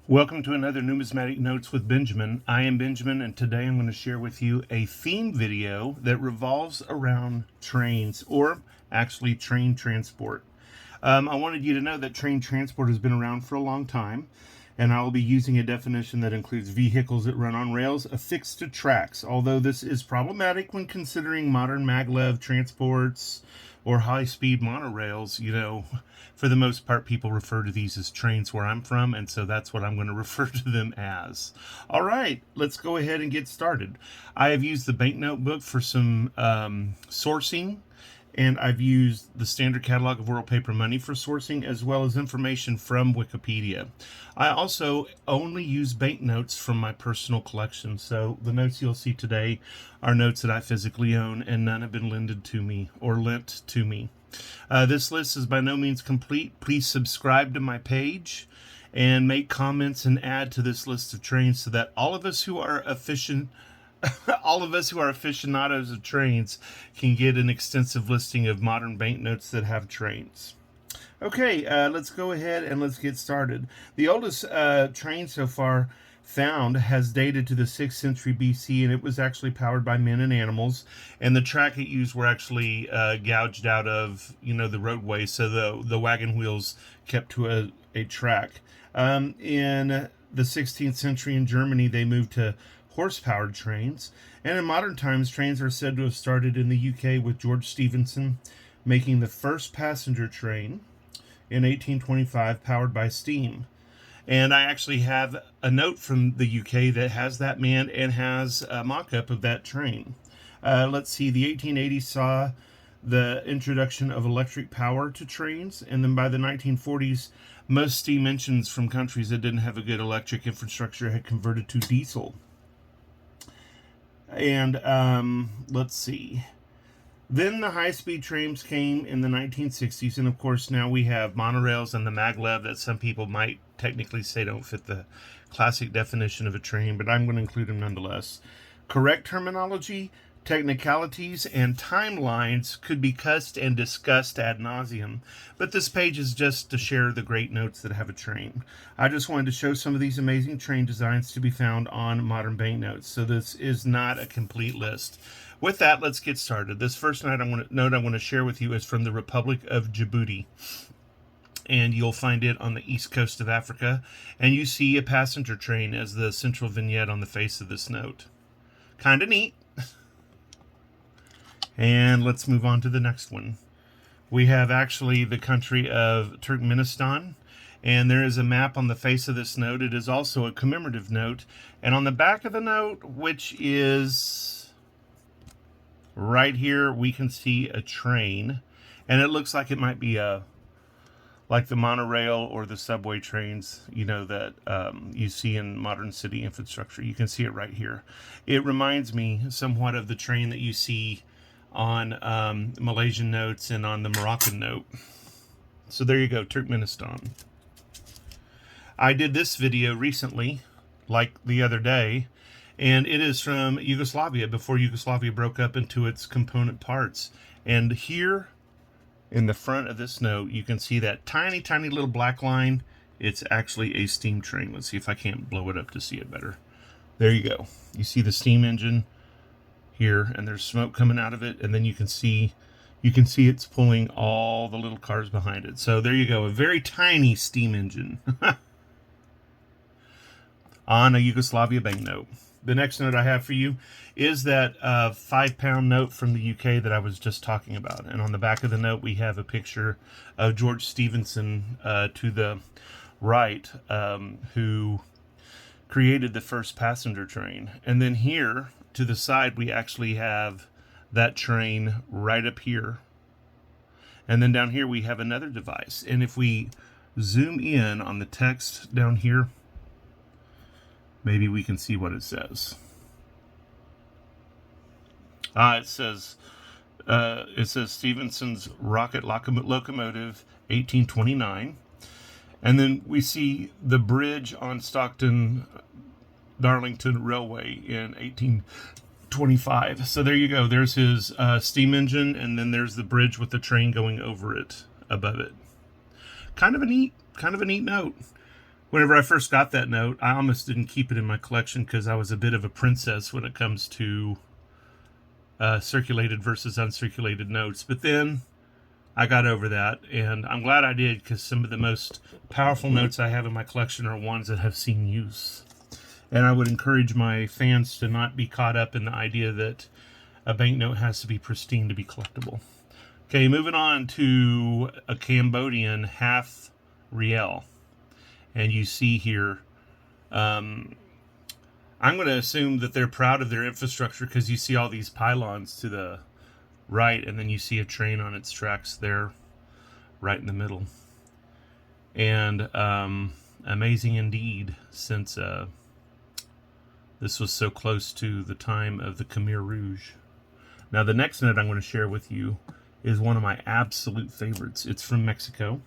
Welcome to another Numismatic Notes with Benjamin. I am Benjamin, and today I'm going to share with you a theme video that revolves around trains, or actually train transport. I wanted you to know that train transport has been around for a long time, and I will be using a definition that includes vehicles that run on rails affixed to tracks, although this is problematic when considering modern maglev transports or high-speed monorails. For the most part, people refer to these as trains where I'm from, and so that's what I'm going to refer to them as. All right, let's go ahead and get started. I have used the Banknote book for some sourcing, and I've used the Standard Catalog of World Paper Money for sourcing, as well as information from Wikipedia. I also only use banknotes from my personal collection, so the notes you'll see today are notes that I physically own, and none have been lended to me or lent to me. This list is by no means complete. Please subscribe to my page and make comments and add to this list of trains so that all of us who are aficionados of trains can get an extensive listing of modern banknotes that have trains. Okay, let's go ahead and let's get started. The oldest train so far found has dated to the 6th century BC, and it was actually powered by men and animals, and the track it used were actually gouged out of the roadway, so the wagon wheels kept to a track. In the 16th century in Germany, they moved to horse-powered trains, and in modern times, trains are said to have started in the UK with George Stephenson making the first passenger train in 1825 powered by steam. And I actually have a note from the UK that has that man and has a mock-up of that train. Let's see, the 1880s saw the introduction of electric power to trains, and then by the 1940s, most steam engines from countries that didn't have a good electric infrastructure had converted to diesel. And let's see. Then the high-speed trains came in the 1960s, and of course now we have monorails and the maglev that some people might technically say don't fit the classic definition of a train, but I'm going to include them nonetheless. Correct terminology, technicalities, and timelines could be cussed and discussed ad nauseum, but this page is just to share the great notes that have a train. I just wanted to show some of these amazing train designs to be found on modern banknotes, so this is not a complete list. With that, let's get started. This first note I want to share with you is from the Republic of Djibouti, and you'll find it on the east coast of Africa, and you see a passenger train as the central vignette on the face of this note. Kind of neat. And let's move on to the next one. We have actually the country of Turkmenistan, and there is a map on the face of this note. It is also a commemorative note, and on the back of the note, which is right here, we can see a train, and it looks like it might be like the monorail or the subway trains, that you see in modern city infrastructure. You can see it right here. It reminds me somewhat of the train that you see on Malaysian notes and on the Moroccan note. So there you go, Turkmenistan. I did this video recently, like the other day, and it is from Yugoslavia, before Yugoslavia broke up into its component parts. And here in the front of this note, you can see that tiny, tiny little black line. It's actually a steam train. Let's see if I can't blow it up to see it better. There you go. You see the steam engine here, and there's smoke coming out of it, and then you can see it's pulling all the little cars behind it. So there you go, a very tiny steam engine on a Yugoslavia banknote. The next note I have for you is that £5 note from the UK that I was just talking about. And on the back of the note, we have a picture of George Stephenson to the right, who created the first passenger train. And then here to the side, we actually have that train right up here. And then down here, we have another device. And if we zoom in on the text down here, maybe we can see what it says. It says Stephenson's rocket locomotive, 1829. And then we see the bridge on Stockton Darlington Railway in 1825. So there you go. There's his steam engine, and then there's the bridge with the train going over it, above it. Kind of a neat note. Whenever I first got that note, I almost didn't keep it in my collection because I was a bit of a princess when it comes to circulated versus uncirculated notes. But then I got over that, and I'm glad I did, because some of the most powerful notes I have in my collection are ones that have seen use. And I would encourage my fans to not be caught up in the idea that a banknote has to be pristine to be collectible. Okay, moving on to a Cambodian half riel. And you see here, I'm going to assume that they're proud of their infrastructure, because you see all these pylons to the right, and then you see a train on its tracks there, right in the middle. And amazing indeed, since this was so close to the time of the Khmer Rouge. Now, the next note I'm going to share with you is one of my absolute favorites. It's from Mexico.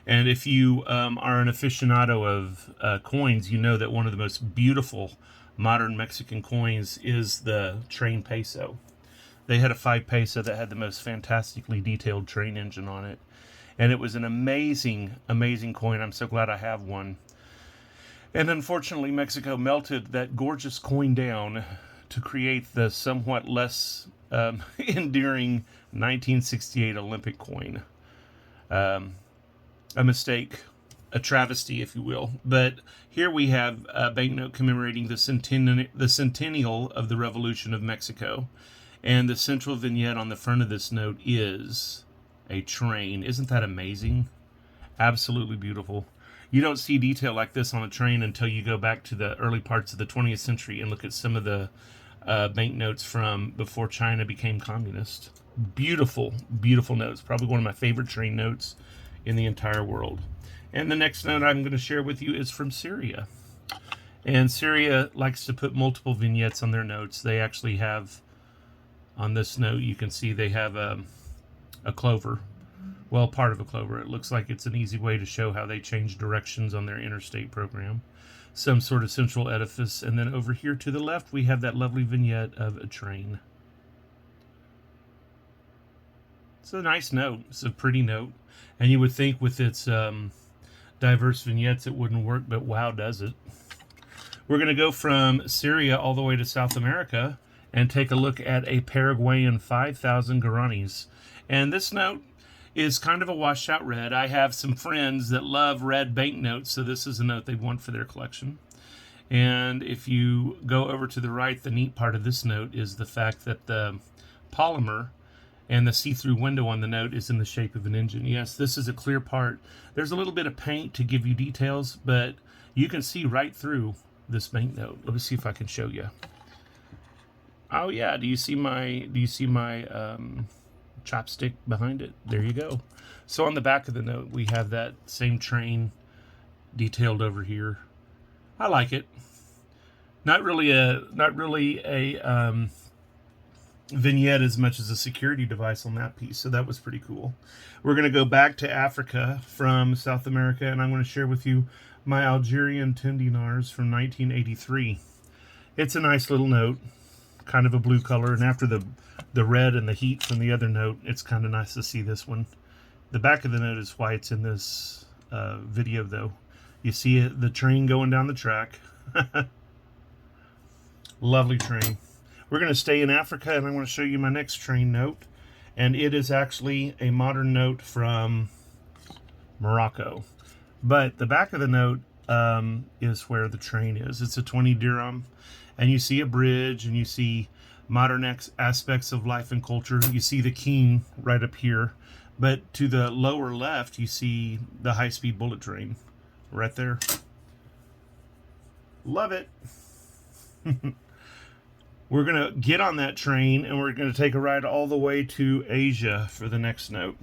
And if you are an aficionado of coins, you know that one of the most beautiful modern Mexican coins is the train peso. They had a 5 peso that had the most fantastically detailed train engine on it. And it was an amazing, amazing coin. I'm so glad I have one. And unfortunately, Mexico melted that gorgeous coin down to create the somewhat less endearing 1968 Olympic coin. A mistake, a travesty, if you will. But here we have a banknote commemorating the centennial of the Revolution of Mexico. And the central vignette on the front of this note is a train. Isn't that amazing? Absolutely beautiful. You don't see detail like this on a train until you go back to the early parts of the 20th century and look at some of the banknotes from before China became communist. Beautiful, beautiful notes. Probably one of my favorite train notes in the entire world. And the next note I'm going to share with you is from Syria. And Syria likes to put multiple vignettes on their notes. They actually have, on this note, you can see they have a clover. Well, part of a clover. It looks like it's an easy way to show how they change directions on their interstate program. Some sort of central edifice. And then over here to the left, we have that lovely vignette of a train. It's a nice note. It's a pretty note. And you would think with its diverse vignettes it wouldn't work, but wow, does it. We're going to go from Syria all the way to South America and take a look at a Paraguayan 5,000 guaranis. And this note is kind of a washed out red. I have some friends that love red banknotes, so this is a note they want for their collection. And if you go over to the right, the neat part of this note is the fact that the polymer and the see-through window on the note is in the shape of an engine. Yes, this is a clear part. There's a little bit of paint to give you details, but you can see right through this banknote. Let me see if I can show you. Oh yeah, do you see my chopstick behind it? There you go. So on the back of the note, we have that same train detailed over here. I like it. Not really a vignette as much as a security device on that piece, so that was pretty cool. We're going to go back to Africa from South America, and I'm going to share with you my Algerian 10 dinars from 1983. It's a nice little note, kind of a blue color, and after the red and the heat from the other note, it's kind of nice to see this one. The back of the note is why it's in this video, though. You see the train going down the track. Lovely train. We're going to stay in Africa, and I'm going to show you my next train note. And it is actually a modern note from Morocco. But the back of the note is where the train is. It's a 20 dirham. And you see a bridge, and you see modern aspects of life and culture. You see the king right up here. But to the lower left, you see the high-speed bullet train right there. Love it. We're going to get on that train, and we're going to take a ride all the way to Asia for the next note.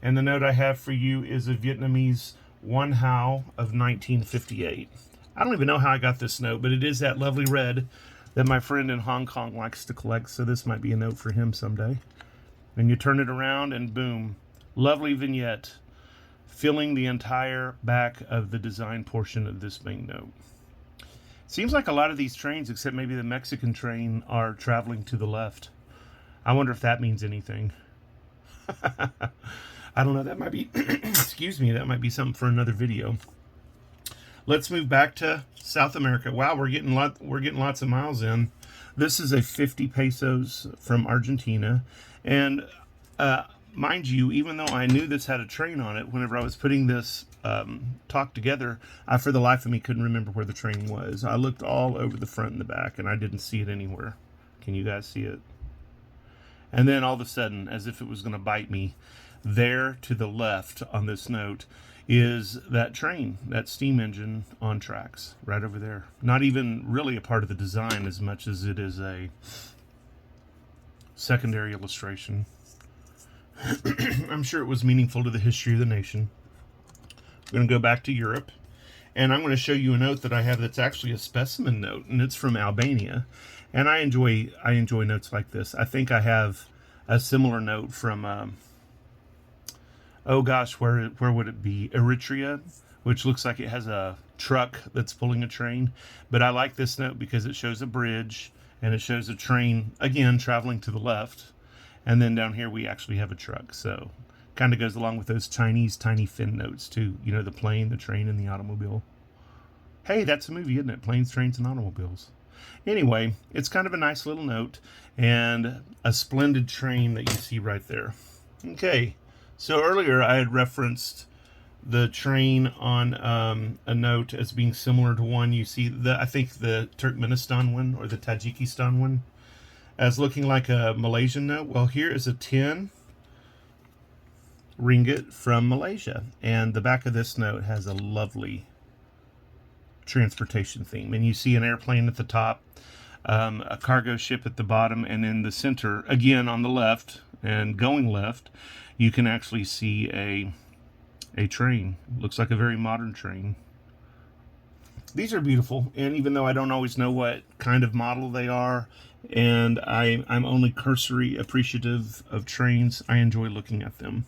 And the note I have for you is a Vietnamese 1 Hao of 1958. I don't even know how I got this note, but it is that lovely red that my friend in Hong Kong likes to collect, so this might be a note for him someday. And you turn it around, and boom, lovely vignette filling the entire back of the design portion of this banknote. Seems like a lot of these trains, except maybe the Mexican train, are traveling to the left. I wonder if that means anything. I don't know. That might be, excuse me, that might be something for another video. Let's move back to South America. Wow, we're getting lots of miles in. This is a 50 pesos from Argentina, and mind you, even though I knew this had a train on it, whenever I was putting this talk together, I for the life of me couldn't remember where the train was. I looked all over the front and the back, and I didn't see it anywhere. Can you guys see it? And then all of a sudden, as if it was going to bite me, there to the left on this note is that train, that steam engine on tracks, right over there. Not even really a part of the design as much as it is a secondary illustration. I'm sure it was meaningful to the history of the nation. We're going to go back to Europe, and I'm going to show you a note that I have that's actually a specimen note, and it's from Albania. And I enjoy notes like this. I think I have a similar note from oh gosh, where would it be? Eritrea, which looks like it has a truck that's pulling a train. But I like this note because it shows a bridge and it shows a train, again, traveling to the left. And then down here we actually have a truck. So kind of goes along with those Chinese tiny fin notes too. You know, the plane, the train, and the automobile. Hey, that's a movie, isn't it? Planes, Trains, and Automobiles. Anyway, it's kind of a nice little note and a splendid train that you see right there. Okay. So earlier I had referenced the train on a note as being similar to one you see, I think the Turkmenistan one or the Tajikistan one, as looking like a Malaysian note. Well, here is a 10 ringgit from Malaysia, and the back of this note has a lovely transportation theme. And you see an airplane at the top, a cargo ship at the bottom, and in the center, again on the left and going left, you can actually see a train. Looks like a very modern train. These are beautiful, and even though I don't always know what kind of model they are, and I'm only cursory appreciative of trains, I enjoy looking at them.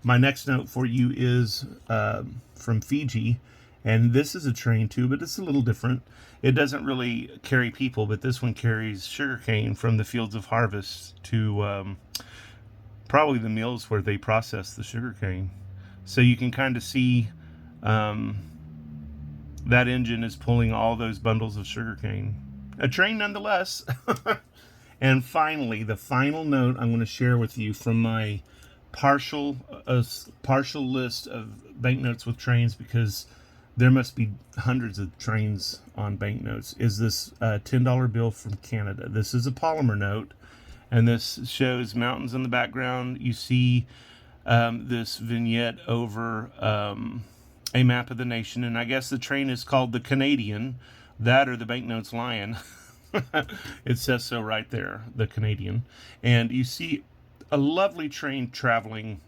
My next note for you is from Fiji, and this is a train too, but it's a little different. It doesn't really carry people, but this one carries sugarcane from the fields of harvest to probably the mills where they process the sugarcane. So you can kind of see that engine is pulling all those bundles of sugarcane. A train nonetheless. And finally, the final note I'm going to share with you from my partial list of banknotes with trains, because there must be hundreds of trains on banknotes, is this $10 bill from Canada. This is a polymer note, and this shows mountains in the background. You see this vignette over a map of the nation, and I guess the train is called the Canadian, that or the banknote's lion. It says so right there, the Canadian. And you see a lovely train traveling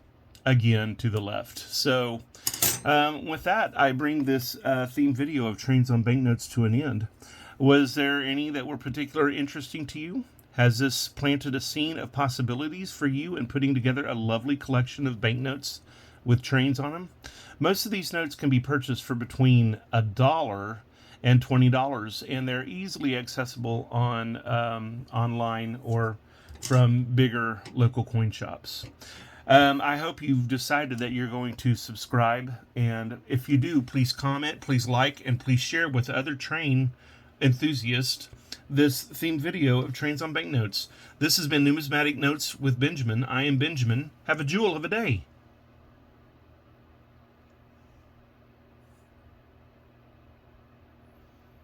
again to the left. So with that, I bring this theme video of trains on banknotes to an end. Was there any that were particularly interesting to you? Has this planted a scene of possibilities for you in putting together a lovely collection of banknotes with trains on them? Most of these notes can be purchased for between $1 and $20, and they're easily accessible on online or from bigger local coin shops. I hope you've decided that you're going to subscribe, and if you do, please comment, please like, and please share with other train enthusiasts this themed video of trains on banknotes. This has been Numismatic Notes with Benjamin. I am Benjamin. Have a jewel of a day.